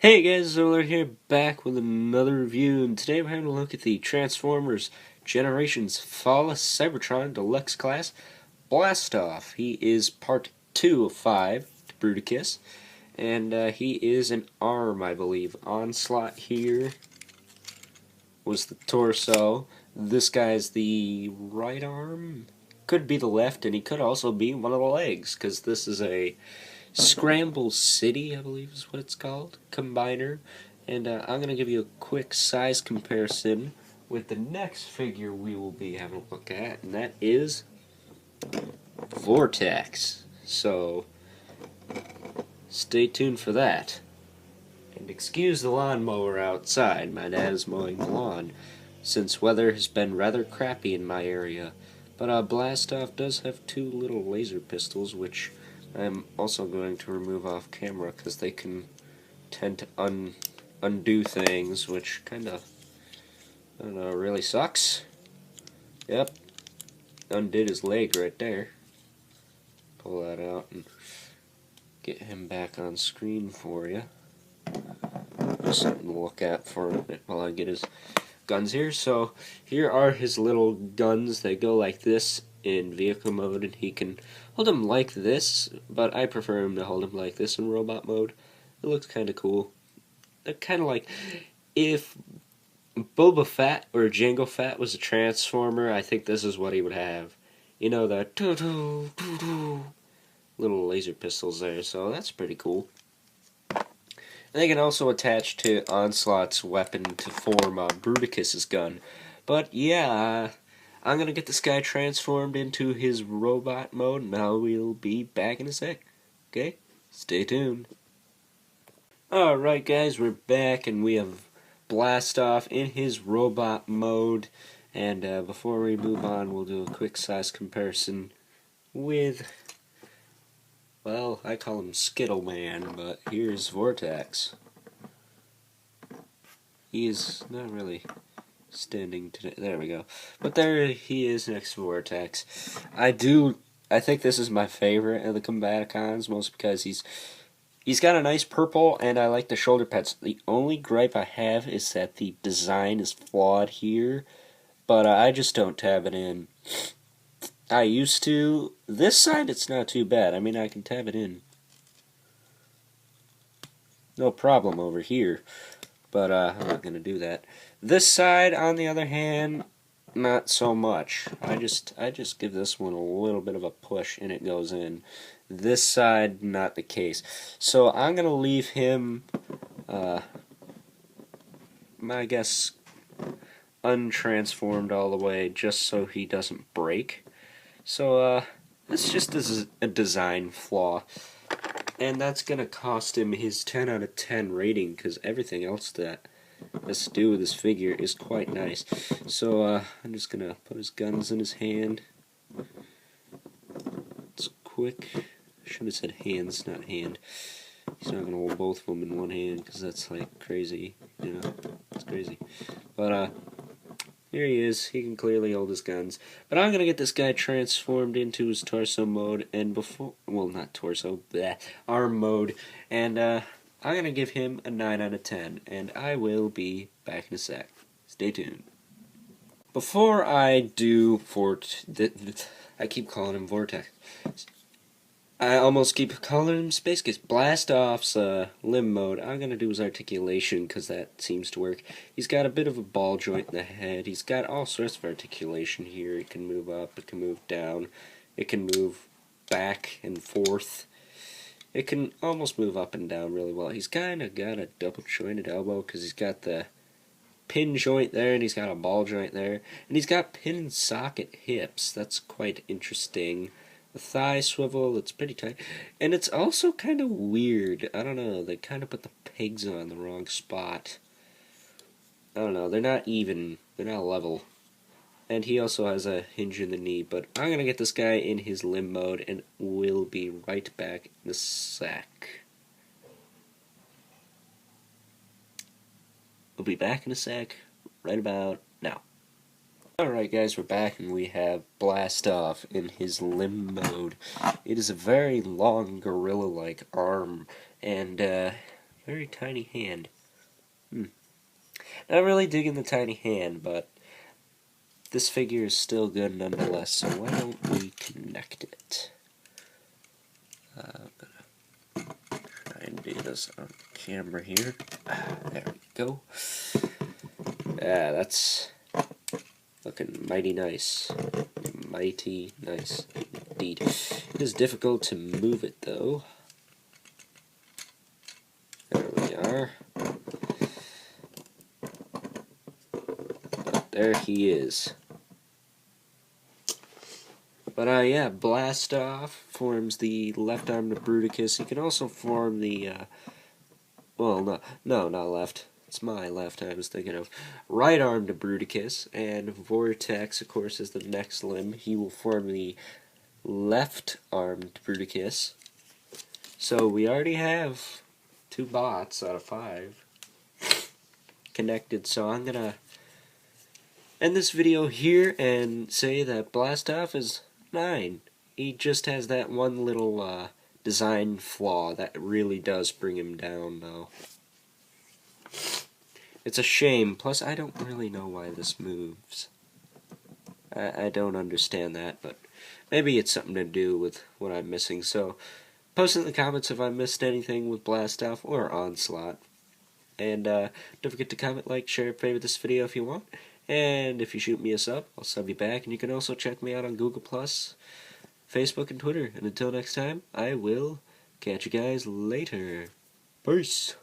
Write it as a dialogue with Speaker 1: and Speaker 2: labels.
Speaker 1: Hey guys, Zolar here, back with another review, and today we're having a look at the Transformers Generations Flawless Cybertron Deluxe class Blastoff. He is part 2 of 5 to Bruticus, and he is an arm, I believe. Onslaught here was the torso. This guy's the right arm. Could be the left, and he could also be one of the legs, because this is a Scramble City, I believe is what it's called, combiner. And I'm going to give you a quick size comparison with the next figure we will be having a look at, and that is Vortex. So, stay tuned for that. And excuse the lawnmower outside, my dad is mowing the lawn, since weather has been rather crappy in my area. But Blastoff does have 2 little laser pistols, which I'm also going to remove off camera because they can tend to undo things, which kind of, I don't know, really sucks. Yep, undid his leg right there. Pull that out and get him back on screen for you. Just something to look at for a bit while I get his guns here. So here are his little guns. They go like this in vehicle mode, and he can hold him like this, but I prefer him to hold him like this in robot mode. It looks kind of cool. Kind of like if Boba Fett or Jango Fett was a Transformer, I think this is what he would have. You know, the little laser pistols there, so that's pretty cool. And they can also attach to Onslaught's weapon to form Bruticus's gun. But yeah, I'm gonna get this guy transformed into his robot mode, and I will be back in a sec. Okay? Stay tuned. Alright guys, we're back, and we have Blastoff in his robot mode. And before we move on, we'll do a quick size comparison with, well, I call him Skittle Man, but here's Vortex. He is not really standing today. There we go. But there he is next to Vortex. I think this is my favorite of the Combaticons, mostly because he's got a nice purple, and I like the shoulder pads. The only gripe I have is that the design is flawed here, but I just don't tab it in. I used to. This side, it's not too bad. I mean, I can tab it in. No problem over here. But I'm not going to do that. This side, on the other hand, not so much. I just give this one a little bit of a push, and it goes in. This side, not the case. So I'm going to leave him, I guess, untransformed all the way, just so he doesn't break. So, this just is a design flaw. And that's going to cost him his 10 out of 10 rating, because everything else that has to do with this figure is quite nice. So, I'm just going to put his guns in his hand. It's quick. I should have said hands, not hand. He's not going to hold both of them in one hand, because that's, like, crazy. You know, it's crazy. But, here he is. He can clearly hold his guns. But I'm going to get this guy transformed into his torso mode, and well, not torso, arm mode, and I'm going to give him a 9 out of 10, and I will be back in a sec. Stay tuned. Before I do I keep calling him Vortex. I almost keep calling him Space Case. Blastoff's limb mode, I'm going to do his articulation because that seems to work. He's got a bit of a ball joint in the head. He's got all sorts of articulation here. It can move up, it can move down, it can move back and forth. It can almost move up and down really well. He's kind of got a double jointed elbow because he's got the pin joint there, and he's got a ball joint there. And he's got pin and socket hips. That's quite interesting. The thigh swivel, it's pretty tight. And it's also kind of weird. I don't know, they kind of put the pegs on the wrong spot. I don't know, they're not even. They're not level. And he also has a hinge in the knee. But I'm going to get this guy in his limb mode, and we'll be right back in a sec. We'll be back in a sec, right about now. Alright guys, we're back, and we have Blastoff in his limb mode. It is a very long gorilla-like arm, and Very tiny hand. Not really digging the tiny hand, but this figure is still good nonetheless, so why don't we connect it? I'm gonna try and do this on camera here. There we go. Yeah, that's looking mighty nice. Mighty nice indeed. It is difficult to move it though. There we are. But there he is. But yeah, Blast Off forms the left arm to Bruticus. He can also form the, well, no, not left. It's my left I was thinking of. Right arm to Bruticus, and Vortex, of course, is the next limb. He will form the left arm to Bruticus. So we already have 2 bots out of 5 connected, so I'm gonna end this video here and say that Blastoff is 9. He just has that one little design flaw that really does bring him down, though. It's a shame. Plus, I don't really know why this moves. I don't understand that, but maybe it's something to do with what I'm missing. So, post in the comments if I missed anything with Blastoff or Onslaught. And don't forget to comment, like, share, favorite this video if you want. And if you shoot me a sub, I'll sub you back. And you can also check me out on Google+, Facebook, and Twitter. And until next time, I will catch you guys later. Peace.